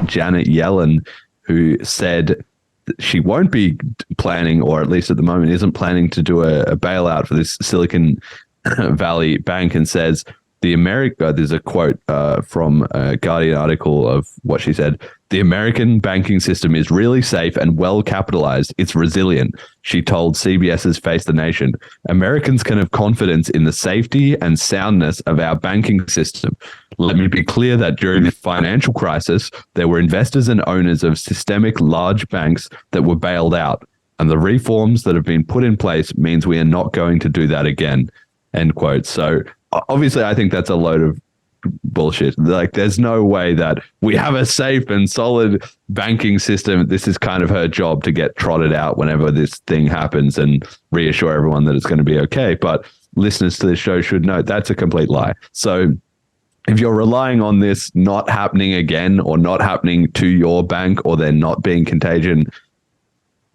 Janet Yellen, who said she won't be planning, or at least at the moment isn't planning, to do a bailout for this Silicon Valley bank, and says there's a quote from a Guardian article of what she said. The American banking system is really safe and well capitalized. It's resilient, she told CBS's Face the Nation. Americans can have confidence in the safety and soundness of our banking system. Let me be clear that during the financial crisis, there were investors and owners of systemic large banks that were bailed out. And the reforms that have been put in place means we are not going to do that again. End quote. So obviously, I think that's a load of bullshit. Like, there's no way that we have a safe and solid banking system. This is kind of her job to get trotted out whenever this thing happens and reassure everyone that it's going to be okay. But listeners to this show should know that's a complete lie. So if you're relying on this not happening again, or not happening to your bank, or there not being contagion,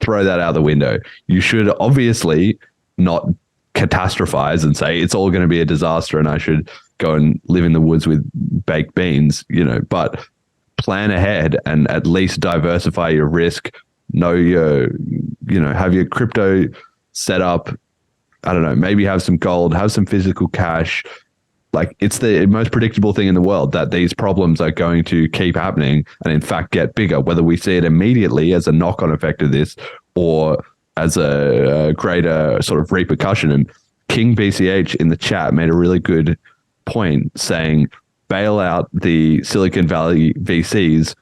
throw that out the window. You should obviously not catastrophize and say it's all going to be a disaster and I should go and live in the woods with baked beans, but plan ahead and at least diversify your risk. Know have your crypto set up. I don't know, maybe have some gold, have some physical cash. Like, it's the most predictable thing in the world that these problems are going to keep happening and in fact get bigger, whether we see it immediately as a knock-on effect of this or as a greater sort of repercussion. And King BCH in the chat made a really good point, saying bail out the Silicon Valley VCs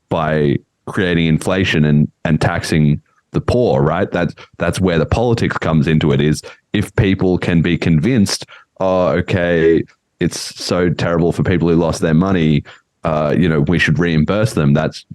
by creating inflation and taxing the poor, right? That's where the politics comes into it, is if people can be convinced, oh, okay, it's so terrible for people who lost their money, we should reimburse them. That's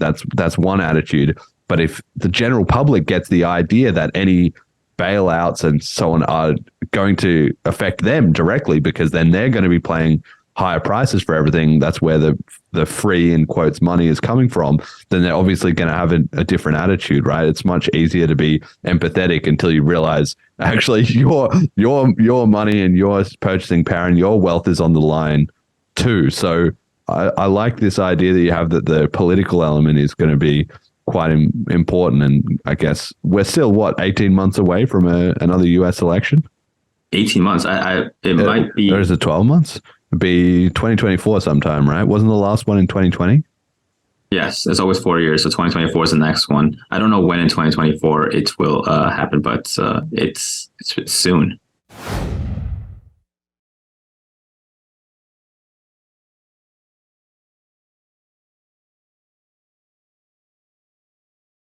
one attitude. But if the general public gets the idea that any bailouts and so on are going to affect them directly, because then they're going to be paying higher prices for everything, that's where the free, in quotes, money is coming from, then they're obviously going to have a different attitude, right? It's much easier to be empathetic until you realize actually your money and your purchasing power and your wealth is on the line too. So I like this idea that you have, that the political element is going to be quite important. And I guess we're still 18 months away from another US election. 18 months. It might be. Or is it 12 months? It'd be 2024 sometime, right? Wasn't the last one in 2020? Yes, it's always 4 years. So 2024 is the next one. I don't know when in 2024 it will happen, but it's soon.